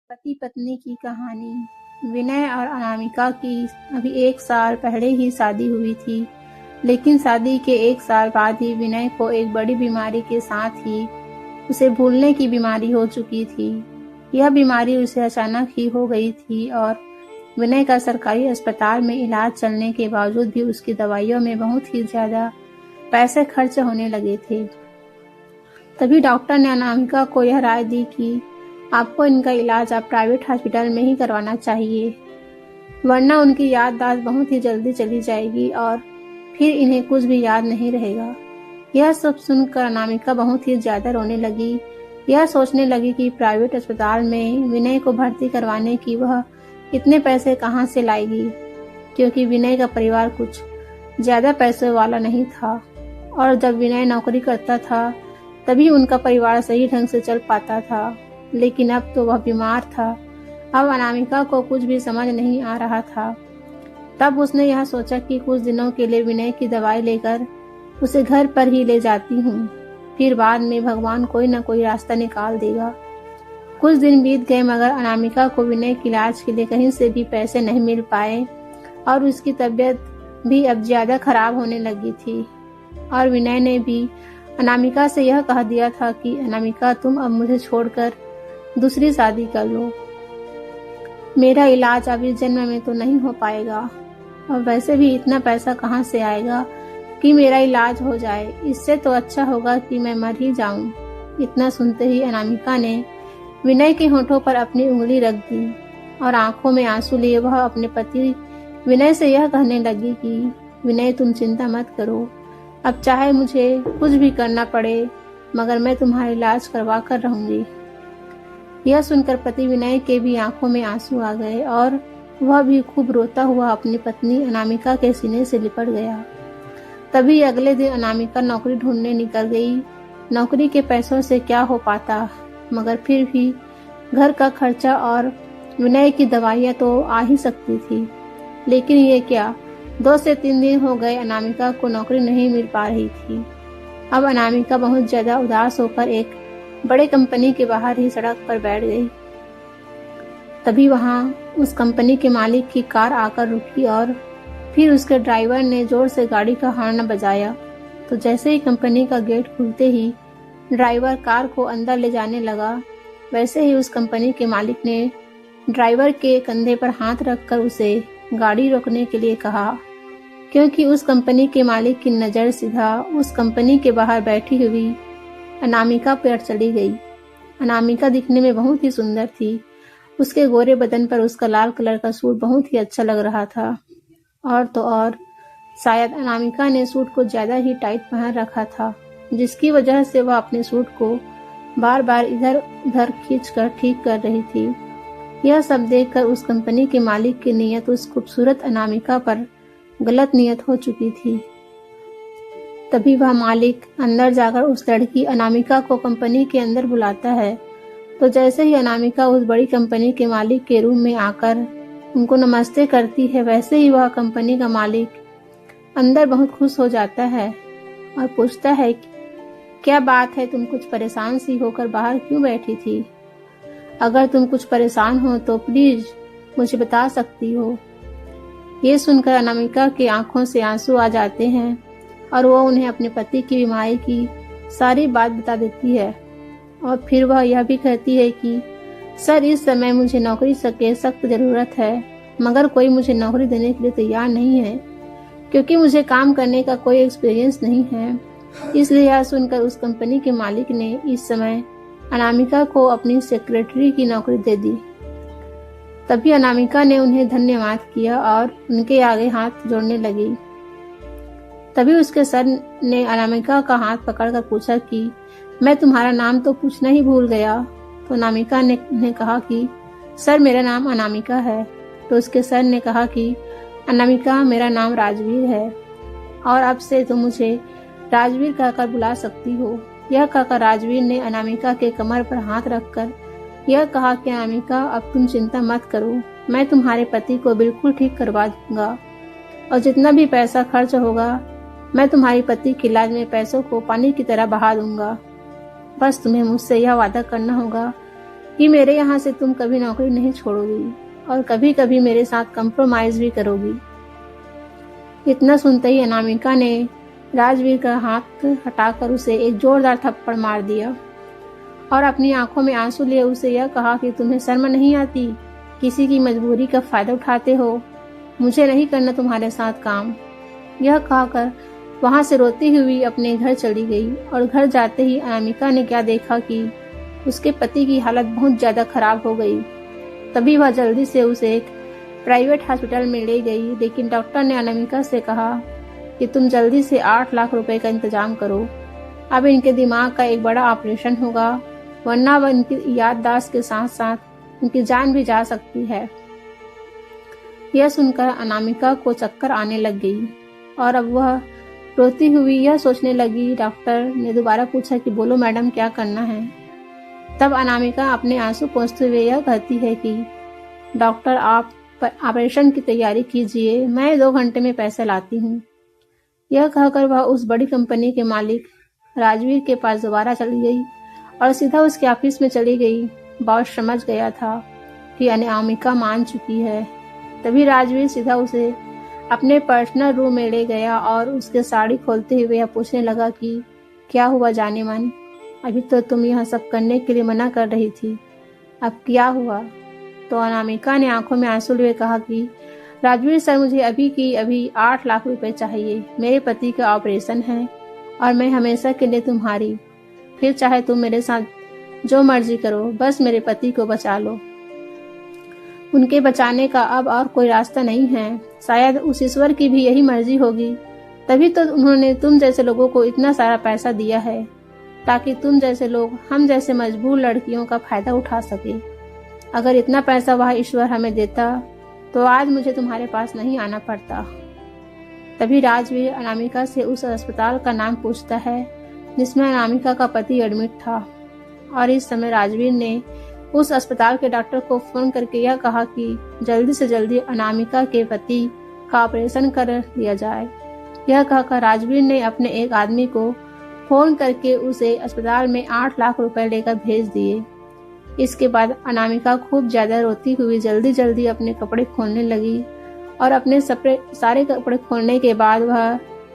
पति पत्नी की कहानी। विनय और अनामिका की अभी 1 साल पहले ही शादी हुई थी, लेकिन शादी के 1 साल बाद ही विनय को एक बड़ी बीमारी के साथ ही उसे भूलने की बीमारी हो चुकी थी। यह बीमारी उसे अचानक ही हो गई थी और विनय का सरकारी अस्पताल में इलाज चलने के बावजूद भी उसकी दवाइयों में बहुत ही ज्यादा पैसे खर्च होने लगे थे। तभी डॉक्टर ने अनामिका को यह राय दी कि आपको इनका इलाज आप प्राइवेट हॉस्पिटल में ही करवाना चाहिए, वरना उनकी याददाश्त बहुत ही जल्दी चली जाएगी और फिर इन्हें कुछ भी याद नहीं रहेगा। यह सब सुनकर अनामिका बहुत ही ज्यादा रोने लगी। यह सोचने लगी कि प्राइवेट अस्पताल में विनय को भर्ती करवाने की वह इतने पैसे कहाँ से लाएगी, क्योंकि विनय का परिवार कुछ ज्यादा पैसे वाला नहीं था और जब विनय नौकरी करता था तभी उनका परिवार सही ढंग से चल पाता था। लेकिन अब तो वह बीमार था। अब अनामिका को कुछ भी समझ नहीं आ रहा था। तब उसने यह सोचा कि कुछ दिनों के लिए विनय की दवाई लेकर उसे घर पर ही ले जाती हूँ, फिर बाद में भगवान कोई न कोई रास्ता निकाल देगा। कुछ दिन बीत गए मगर अनामिका को विनय के इलाज के लिए कहीं से भी पैसे नहीं मिल पाए और उसकी तबीयत भी अब ज्यादा खराब होने लगी थी। और विनय ने भी अनामिका से यह कह दिया था कि अनामिका, तुम अब मुझे छोड़कर दूसरी शादी कर लो। मेरा इलाज अब इस जन्म में तो नहीं हो पाएगा और वैसे भी इतना पैसा कहाँ से आएगा कि मेरा इलाज हो जाए। इससे तो अच्छा होगा कि मैं मर ही जाऊं। इतना सुनते ही अनामिका ने विनय के होठों पर अपनी उंगली रख दी और आंखों में आंसू लिए वह अपने पति विनय से यह कहने लगी कि विनय, तुम चिंता मत करो, अब चाहे मुझे कुछ भी करना पड़े मगर मैं तुम्हारा इलाज करवा कर रहूंगी। यह सुनकर पति विनय के भी आंखों में आंसू आ गए और वह भी खूब रोता हुआ अपनी पत्नी अनामिका के सीने से लिपट गया। तभी अगले दिन अनामिका नौकरी ढूंढने निकल गई। नौकरी के पैसों से क्या हो पाता, मगर फिर भी घर का खर्चा और विनय की दवाइयाँ तो आ ही सकती थी। लेकिन ये क्या, 2 से 3 दिन हो गए अनामिका को नौकरी नहीं मिल पा रही थी। अब अनामिका बहुत ज्यादा उदास होकर एक बड़े कंपनी के बाहर ही सड़क पर बैठ गई। तभी वहां उस कंपनी के मालिक की कार आकर रुकी और फिर उसके ड्राइवर ने जोर से गाड़ी का हॉर्न बजाया। तो जैसे ही कंपनी का गेट खुलते ही ड्राइवर कार को अंदर ले जाने लगा, वैसे ही उस कंपनी के मालिक ने ड्राइवर के कंधे पर हाथ रखकर उसे गाड़ी रोकने के लिए कहा, क्योंकि उस कंपनी के मालिक की नज़र सीधा उस कंपनी के बाहर बैठी हुई अनामिका पर चली गई। अनामिका दिखने में बहुत ही सुंदर थी। उसके गोरे बदन पर उसका लाल कलर का सूट बहुत ही अच्छा लग रहा था। और तो और शायद अनामिका ने सूट को ज्यादा ही टाइट पहन रखा था, जिसकी वजह से वह अपने सूट को बार बार इधर उधर खींचकर ठीक कर रही थी। यह सब देखकर उस कंपनी के मालिक की नीयत उस खूबसूरत अनामिका पर गलत नियत हो चुकी थी। तभी वह मालिक अंदर जाकर उस लड़की अनामिका को कंपनी के अंदर बुलाता है। तो जैसे ही अनामिका उस बड़ी कंपनी के मालिक के रूम में आकर उनको नमस्ते करती है, वैसे ही वह कंपनी का मालिक अंदर बहुत खुश हो जाता है और पूछता है, क्या बात है, तुम कुछ परेशान सी होकर बाहर क्यों बैठी थी? अगर तुम कुछ परेशान हो तो प्लीज मुझे बता सकती हो। ये सुनकर अनामिका की आंखों से आंसू आ जाते हैं और वो उन्हें अपने पति की बीमारी की सारी बात बता देती है। और फिर वह यह भी कहती है कि सर, इस समय मुझे नौकरी की सख्त जरूरत है, मगर कोई मुझे नौकरी देने के लिए तैयार नहीं है, क्योंकि मुझे काम करने का कोई एक्सपीरियंस नहीं है। इसलिए यह सुनकर उस कंपनी के मालिक ने इस समय अनामिका को अपनी सेक्रेटरी की नौकरी दे दी। तभी अनामिका ने उन्हें धन्यवाद किया और उनके आगे हाथ जोड़ने लगी। तभी उसके सर ने अनामिका का हाथ पकड़कर पूछा कि मैं तुम्हारा नाम तो पूछना ही भूल गया। तो अनामिका ने कहा कि सर, मेरा नाम अनामिका है। तो उसके सर ने कहा कि अनामिका, मेरा नाम राजवीर है और अब से तुम मुझे राजवीर कहकर बुला सकती हो। यह कहकर राजवीर ने अनामिका के कमर पर हाथ रखकर यह कहा कि अनामिका, अब तुम चिंता मत करो, मैं तुम्हारे पति को बिल्कुल ठीक करवा दूंगा और जितना भी पैसा खर्च होगा मैं तुम्हारी पति के इलाज में पैसों को पानी की तरह बहा दूंगा। बस तुम्हें मुझसे यह वादा करना होगा कि मेरे यहाँ से तुम कभी नौकरी नहीं छोड़ोगी और कभी कभी मेरे साथ कंप्रोमाइज भी करोगी। इतना सुनते ही अनामिका ने राजवीर का हाथ हटाकर उसे एक जोरदार थप्पड़ मार दिया और अपनी आंखों में आंसू लिए उसे यह कहा कि तुम्हें शर्म नहीं आती, किसी की मजबूरी का फायदा उठाते हो, मुझे नहीं करना तुम्हारे साथ काम। यह कहकर वहां से रोती हुई अपने घर चली गई और घर जाते ही अनामिका ने क्या देखा कि उसके पति की हालत बहुत ज्यादा खराब हो गई। तभी वह जल्दी से उसे एक प्राइवेट हॉस्पिटल में ले गई, लेकिन डॉक्टर ने अनामिका से कहा कि तुम जल्दी से 8 लाख रुपए का इंतजाम करो, अब इनके दिमाग का एक बड़ा ऑपरेशन होगा, वरना वह इनकी याददाश्त के साथ साथ इनकी जान भी जा सकती है। यह सुनकर अनामिका को चक्कर आने लग गई और अब वह रोती हुई यह सोचने लगी। डॉक्टर ने दोबारा पूछा कि बोलो मैडम क्या करना है। तब अनामिका अपने आंसू पोंछते हुए यह कहती है कि डॉक्टर आप ऑपरेशन की तैयारी कीजिए, मैं 2 घंटे में पैसे लाती हूँ। यह कहकर वह उस बड़ी कंपनी के मालिक राजवीर के पास दोबारा चली गई और सीधा उसके ऑफिस में चली गई। बॉस समझ गया था कि अनामिका मान चुकी है। तभी राजवीर सीधा उसे अपने पर्सनल रूम में ले गया और उसके साड़ी खोलते हुए यह पूछने लगा कि क्या हुआ जाने मन, अभी तो तुम यह सब करने के लिए मना कर रही थी, अब क्या हुआ। तो अनामिका ने आंखों में आंसू लिए कहा कि राजवीर सर, मुझे अभी की अभी 8 लाख रुपए चाहिए, मेरे पति का ऑपरेशन है और मैं हमेशा के लिए तुम्हारी, फिर चाहे तुम मेरे साथ जो मर्जी करो, बस मेरे पति को बचा लो। उनके बचाने का अब और कोई रास्ता नहीं है, शायद उस ईश्वर की भी यही मर्जी होगी, तभी तो उन्होंने तुम जैसे लोगों को इतना सारा पैसा दिया है, ताकि तुम जैसे लोग हम जैसे मजबूर लड़कियों का फायदा उठा सके। अगर इतना पैसा वह ईश्वर हमें देता तो आज मुझे तुम्हारे पास नहीं आना पड़ता। तभी राजवीर अनामिका से उस अस्पताल का नाम पूछता है जिसमें अनामिका का पति एडमिट था और इस समय राजवीर ने उस अस्पताल के डॉक्टर को फोन करके यह कहा कि जल्दी से जल्दी अनामिका के पति का ऑपरेशन कर लिया जाए। यह कहकर राजवीर ने अपने एक आदमी को फोन करके उसे अस्पताल में 8 लाख रुपए लेकर भेज दिए। इसके बाद अनामिका खूब ज्यादा रोती हुई जल्दी जल्दी अपने कपड़े खोलने लगी और अपने सारे कपड़े खोलने के बाद वह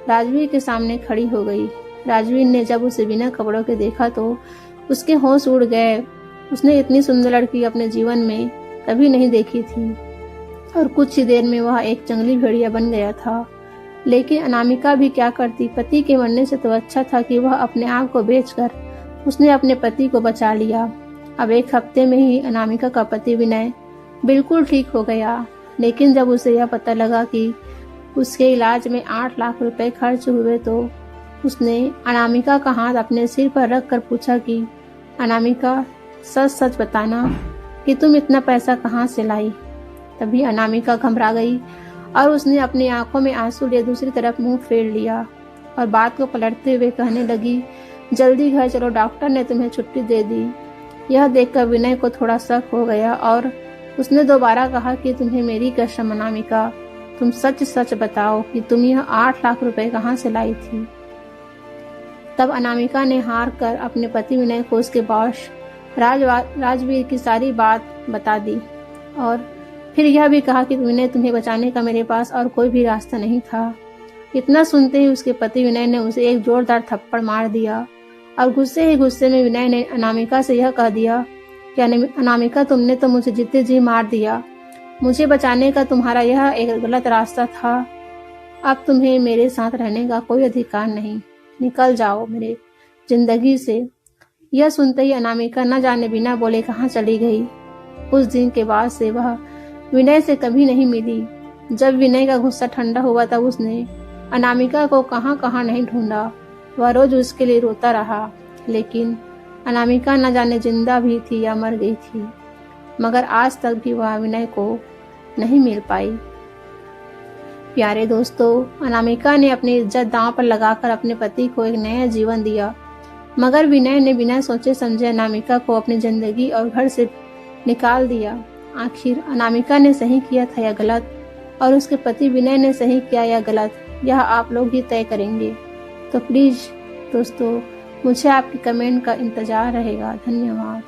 राजवीर के सामने खड़ी हो गई। राजवीर ने जब उसे बिना कपड़ों के देखा तो उसके होश उड़ गए। उसने इतनी सुंदर लड़की अपने जीवन में कभी नहीं देखी थी और कुछ ही देर में वह एक जंगली भेड़िया बन गया था। लेकिन अनामिका भी क्या करती, पति के मरने से तो अच्छा था कि वह अपने आप को बेचकर उसने अपने पति को बचा लिया। अब 1 हफ्ते में ही अनामिका का पति विनय बिल्कुल ठीक हो गया, लेकिन जब उसे यह पता लगा कि उसके इलाज में 8 लाख रुपए खर्च हुए तो उसने अनामिका का हाथ अपने सिर पर रख कर पूछा कि अनामिका, सच सच बताना कि तुम इतना पैसा कहाँ से लाई। तभी अनामिका घबरा गई और उसने अपनी आंखों में आंसू लिए दूसरी तरफ मुंह फेर लिया और बात को पलटते हुए कहने लगी, जल्दी घर चलो, डॉक्टर ने तुम्हें छुट्टी दे दी। यह देखकर विनय को थोड़ा शक हो गया और उसने दोबारा कहा कि तुम्हें मेरी कसम अनामिका, तुम सच सच बताओ कि तुम यह 8 लाख रुपए कहाँ से लाई थी। तब अनामिका ने हार कर अपने पति विनय को उसके बॉस राजवीर की सारी बात बता दी और फिर यह भी कहा कि विनय, तुम्हें बचाने का मेरे पास और कोई भी रास्ता नहीं था। इतना सुनते ही उसके पति विनय ने उसे एक जोरदार थप्पड़ मार दिया और गुस्से ही गुस्से में विनय ने अनामिका से यह कह दिया कि अनामिका, तुमने तो मुझे जीते जी मार दिया, मुझे बचाने का तुम्हारा यह एक गलत रास्ता था, अब तुम्हें मेरे साथ रहने का कोई अधिकार नहीं, निकल जाओ मेरे जिंदगी से। यह सुनते ही अनामिका न जाने बिना बोले कहाँ चली गई। उस दिन के बाद से वह विनय से कभी नहीं मिली। जब विनय का गुस्सा ठंडा हुआ तब उसने अनामिका को कहाँ कहाँ नहीं ढूंढा। वह रोज उसके लिए रोता रहा, लेकिन अनामिका न जाने जिंदा भी थी या मर गई थी, मगर आज तक भी वह विनय को नहीं मिल पाई। प्यारे दोस्तों, अनामिका ने अपनी इज्जत दांव पर लगाकर अपने पति को एक नया जीवन दिया, मगर विनय ने बिना सोचे समझे अनामिका को अपनी जिंदगी और घर से निकाल दिया। आखिर अनामिका ने सही किया था या गलत, और उसके पति विनय ने सही किया या गलत, यह आप लोग ही तय करेंगे। तो प्लीज दोस्तों, मुझे आपके कमेंट का इंतजार रहेगा। धन्यवाद।